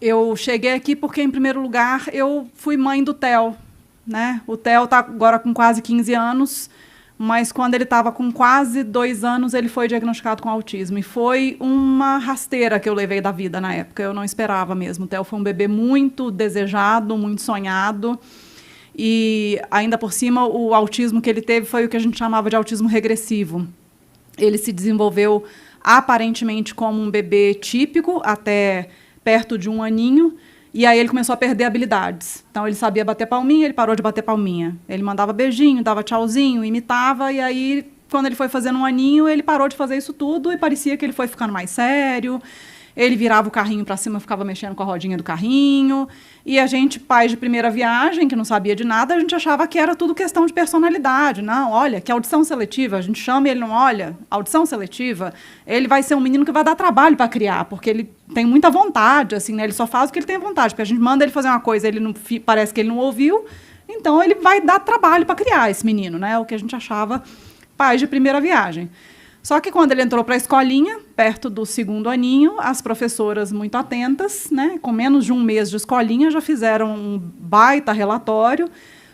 Eu cheguei aqui porque, em primeiro lugar, eu fui mãe do Theo, né? O Theo está agora com quase 15 anos, mas quando ele estava com quase 2 anos, ele foi diagnosticado com autismo. E foi uma rasteira que eu levei da vida na época, eu não esperava mesmo. O Theo foi um bebê muito desejado, muito sonhado, e ainda por cima o autismo que ele teve foi o que a gente chamava de autismo regressivo. Ele se desenvolveu aparentemente como um bebê típico até perto de 1 aninho, e aí ele começou a perder habilidades. Então, ele sabia bater palminha, ele parou de bater palminha. Ele mandava beijinho, dava tchauzinho, imitava, e aí, quando ele foi fazendo 1 aninho, ele parou de fazer isso tudo, e parecia que ele foi ficando mais sério. Ele virava o carrinho para cima, ficava mexendo com a rodinha do carrinho. E a gente, pais de primeira viagem, que não sabia de nada, a gente achava que era tudo questão de personalidade. Não, olha, que audição seletiva, a gente chama e ele não olha. Audição seletiva, ele vai ser um menino que vai dar trabalho para criar, porque ele tem muita vontade, assim, né? Ele só faz o que ele tem vontade, porque a gente manda ele fazer uma coisa, ele não, parece que ele não ouviu, então ele vai dar trabalho para criar esse menino, né? O que a gente achava pais de primeira viagem. Só que quando ele entrou para a escolinha, perto do 2º aninho, as professoras muito atentas, né, com menos de 1 mês de escolinha, já fizeram um baita relatório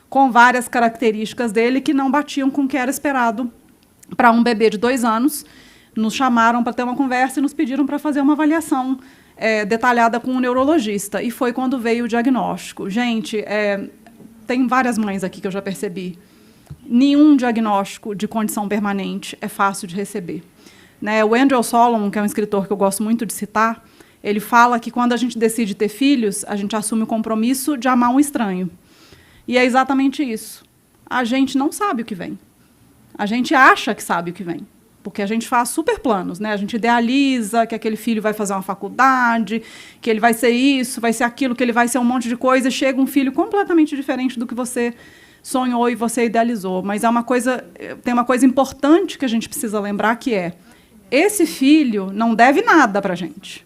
com várias características dele que não batiam com o que era esperado para um bebê de 2 anos. Nos chamaram para ter uma conversa e nos pediram para fazer uma avaliação detalhada com um neurologista. E foi quando veio o diagnóstico. Gente, tem várias mães aqui que eu já percebi. Nenhum diagnóstico de condição permanente é fácil de receber. Né? O Andrew Solomon, que é um escritor que eu gosto muito de citar, ele fala que quando a gente decide ter filhos, a gente assume o compromisso de amar um estranho. E é exatamente isso. A gente não sabe o que vem. A gente acha que sabe o que vem, porque a gente faz super planos, né? A gente idealiza que aquele filho vai fazer uma faculdade, que ele vai ser isso, vai ser aquilo, que ele vai ser um monte de coisa, e chega um filho completamente diferente do que você sonhou e você idealizou. Mas tem uma coisa importante que a gente precisa lembrar, que é: esse filho não deve nada para a gente.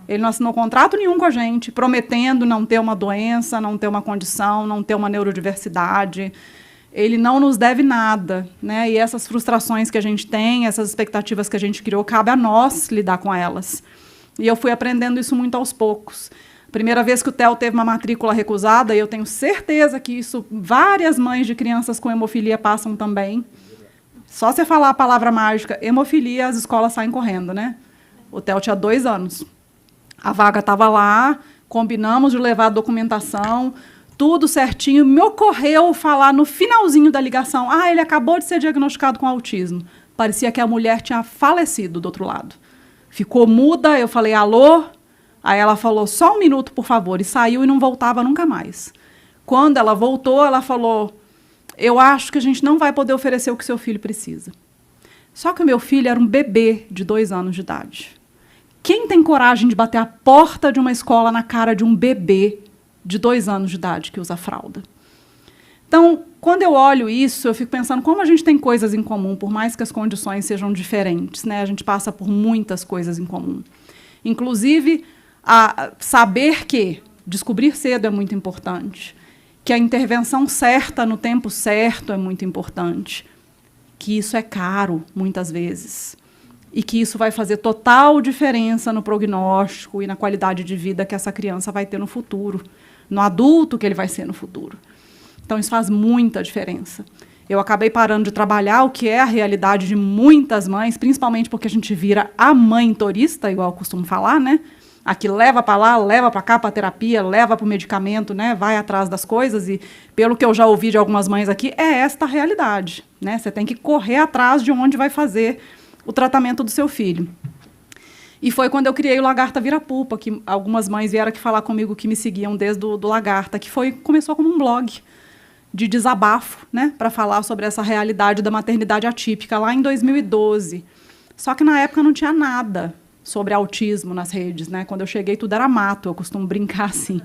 Ele não assinou contrato nenhum com a gente, prometendo não ter uma doença, não ter uma condição, não ter uma neurodiversidade. Ele não nos deve nada, né? E essas frustrações que a gente tem, essas expectativas que a gente criou, cabe a nós lidar com elas. E eu fui aprendendo isso muito aos poucos. Primeira vez que o Theo teve uma matrícula recusada, e eu tenho certeza que isso várias mães de crianças com hemofilia passam também. Só você falar a palavra mágica, hemofilia, as escolas saem correndo, né? O Theo tinha 2 anos. A vaga estava lá, combinamos de levar a documentação, tudo certinho. Me ocorreu falar no finalzinho da ligação: ele acabou de ser diagnosticado com autismo. Parecia que a mulher tinha falecido do outro lado. Ficou muda, eu falei: alô? Aí ela falou: só 1 minuto, por favor, e saiu e não voltava nunca mais. Quando ela voltou, ela falou: eu acho que a gente não vai poder oferecer o que seu filho precisa. Só que o meu filho era um bebê de 2 anos de idade. Quem tem coragem de bater a porta de uma escola na cara de um bebê de 2 anos de idade que usa fralda? Então, quando eu olho isso, eu fico pensando como a gente tem coisas em comum, por mais que as condições sejam diferentes, né? A gente passa por muitas coisas em comum. Inclusive, saber que descobrir cedo é muito importante, que a intervenção certa no tempo certo é muito importante, que isso é caro, muitas vezes, e que isso vai fazer total diferença no prognóstico e na qualidade de vida que essa criança vai ter no futuro, no adulto que ele vai ser no futuro. Então, isso faz muita diferença. Eu acabei parando de trabalhar, o que é a realidade de muitas mães, principalmente porque a gente vira a mãe turista, igual eu costumo falar, né? Aqui leva para lá, leva para cá para terapia, leva para o medicamento, né? Vai atrás das coisas. E, pelo que eu já ouvi de algumas mães aqui, é esta a realidade, né? Você tem que correr atrás de onde vai fazer o tratamento do seu filho. E foi quando eu criei o Lagarta Vira Pupa, que algumas mães vieram aqui falar comigo, que me seguiam desde do Lagarta, que começou como um blog de desabafo, né, para falar sobre essa realidade da maternidade atípica, lá em 2012. Só que, na época, não tinha nada sobre autismo nas redes, né? Quando eu cheguei, tudo era mato, eu costumo brincar assim.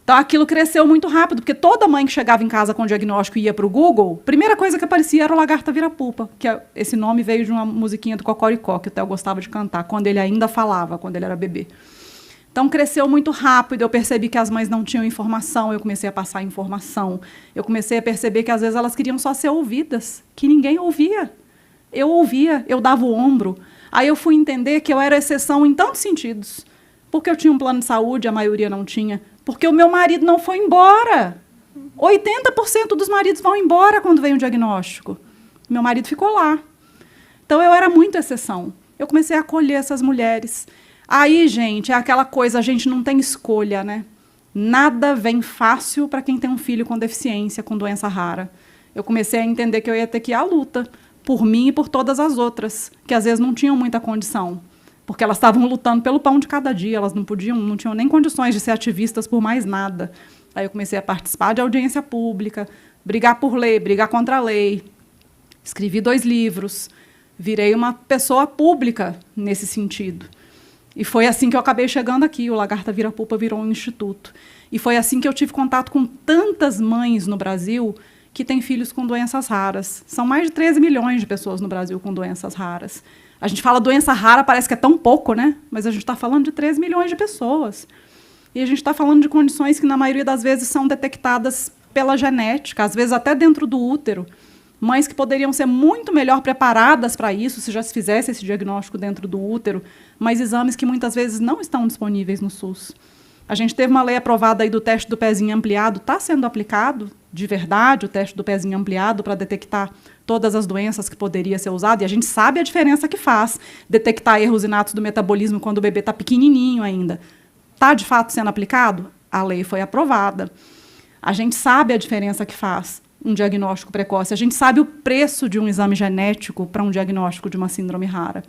Então, aquilo cresceu muito rápido, porque toda mãe que chegava em casa com diagnóstico e ia para o Google, a primeira coisa que aparecia era o Lagarta Vira Pupa, que esse nome veio de uma musiquinha do Cocoricó, que o Theo gostava de cantar, quando ele ainda falava, quando ele era bebê. Então, cresceu muito rápido, eu percebi que as mães não tinham informação, eu comecei a passar informação, eu comecei a perceber que, às vezes, elas queriam só ser ouvidas, que ninguém ouvia. Eu ouvia, eu dava o ombro. Aí eu fui entender que eu era exceção em tantos sentidos, Porque eu tinha um plano de saúde, a maioria não tinha. Porque o meu marido não foi embora. 80% dos maridos vão embora quando vem o diagnóstico. Meu marido ficou lá. Então, eu era muito exceção. Eu comecei a acolher essas mulheres. Aí, gente, é aquela coisa, a gente não tem escolha, né? Nada vem fácil para quem tem um filho com deficiência, com doença rara. Eu comecei a entender que eu ia ter que ir à luta, por mim e por todas as outras, que às vezes não tinham muita condição. Porque elas estavam lutando pelo pão de cada dia, elas não tinham nem condições de ser ativistas por mais nada. Aí eu comecei a participar de audiência pública, brigar por lei, brigar contra a lei. Escrevi 2 livros, virei uma pessoa pública nesse sentido. E foi assim que eu acabei chegando aqui, o Lagarta Vira Pupa virou um instituto. E foi assim que eu tive contato com tantas mães no Brasil que têm filhos com doenças raras. São mais de 13 milhões de pessoas no Brasil com doenças raras. A gente fala doença rara, parece que é tão pouco, né? Mas a gente está falando de 13 milhões de pessoas. E a gente está falando de condições que, na maioria das vezes, são detectadas pela genética, às vezes até dentro do útero. Mães que poderiam ser muito melhor preparadas para isso, se já se fizesse esse diagnóstico dentro do útero, mas exames que muitas vezes não estão disponíveis no SUS. A gente teve uma lei aprovada aí do teste do pezinho ampliado, está sendo aplicado, de verdade, o teste do pezinho ampliado para detectar todas as doenças que poderia ser usado, e a gente sabe a diferença que faz detectar erros inatos do metabolismo quando o bebê está pequenininho ainda. Está, de fato, sendo aplicado? A lei foi aprovada. A gente sabe a diferença que faz um diagnóstico precoce. A gente sabe o preço de um exame genético para um diagnóstico de uma síndrome rara.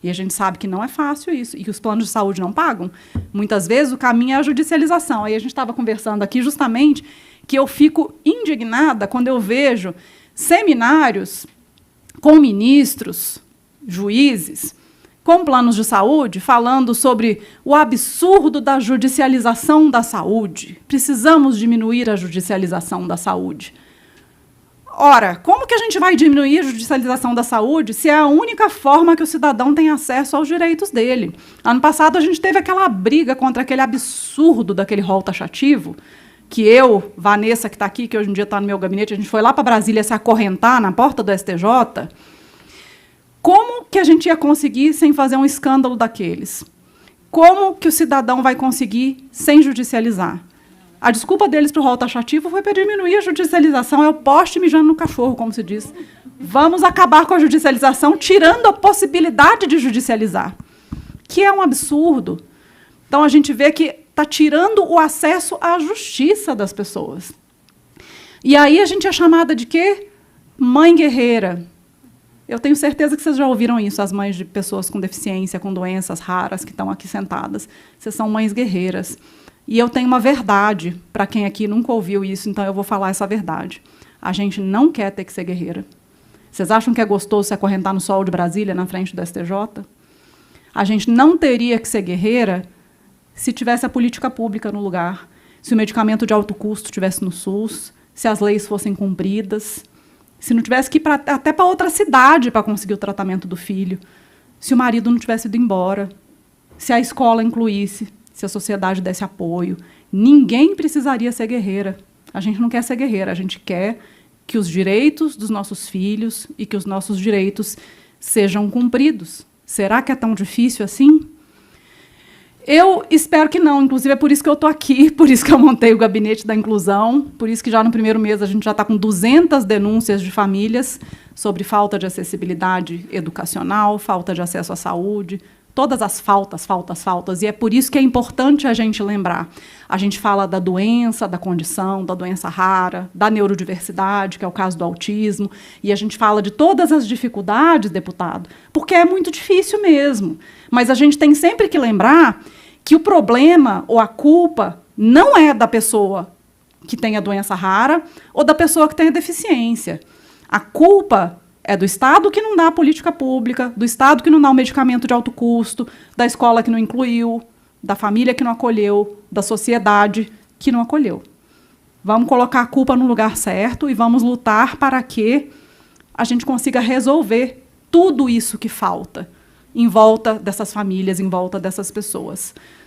E a gente sabe que não é fácil isso, e que os planos de saúde não pagam. Muitas vezes o caminho é a judicialização. Aí a gente estava conversando aqui justamente que eu fico indignada quando eu vejo seminários com ministros, juízes, com planos de saúde, falando sobre o absurdo da judicialização da saúde. Precisamos diminuir a judicialização da saúde. Ora, como que a gente vai diminuir a judicialização da saúde se é a única forma que o cidadão tem acesso aos direitos dele? Ano passado, a gente teve aquela briga contra aquele absurdo daquele rol taxativo, que eu, Vanessa, que está aqui, que hoje em dia está no meu gabinete, a gente foi lá para Brasília se acorrentar na porta do STJ. Como que a gente ia conseguir sem fazer um escândalo daqueles? Como que o cidadão vai conseguir sem judicializar? A desculpa deles para o rol taxativo foi para diminuir a judicialização, é o poste mijando no cachorro, como se diz. Vamos acabar com a judicialização, tirando a possibilidade de judicializar, que é um absurdo. Então, a gente vê que está tirando o acesso à justiça das pessoas. E aí a gente é chamada de quê? Mãe guerreira. Eu tenho certeza que vocês já ouviram isso, as mães de pessoas com deficiência, com doenças raras, que estão aqui sentadas. Vocês são mães guerreiras. E eu tenho uma verdade, para quem aqui nunca ouviu isso, então eu vou falar essa verdade. A gente não quer ter que ser guerreira. Vocês acham que é gostoso se acorrentar no sol de Brasília, na frente do STJ? A gente não teria que ser guerreira se tivesse a política pública no lugar, se o medicamento de alto custo estivesse no SUS, se as leis fossem cumpridas, se não tivesse que ir até para outra cidade para conseguir o tratamento do filho, se o marido não tivesse ido embora, se a escola incluísse, se a sociedade desse apoio. Ninguém precisaria ser guerreira. A gente não quer ser guerreira, a gente quer que os direitos dos nossos filhos e que os nossos direitos sejam cumpridos. Será que é tão difícil assim? Eu espero que não, inclusive é por isso que eu estou aqui, por isso que eu montei o Gabinete da Inclusão, por isso que já no primeiro mês a gente já está com 200 denúncias de famílias sobre falta de acessibilidade educacional, falta de acesso à saúde, todas as faltas, e é por isso que é importante a gente lembrar. A gente fala da doença, da condição, da doença rara, da neurodiversidade, que é o caso do autismo, e a gente fala de todas as dificuldades, deputado, porque é muito difícil mesmo. Mas a gente tem sempre que lembrar que o problema ou a culpa não é da pessoa que tem a doença rara ou da pessoa que tem a deficiência. A culpa é do Estado que não dá a política pública, do Estado que não dá o medicamento de alto custo, da escola que não incluiu, da família que não acolheu, da sociedade que não acolheu. Vamos colocar a culpa no lugar certo e vamos lutar para que a gente consiga resolver tudo isso que falta em volta dessas famílias, em volta dessas pessoas.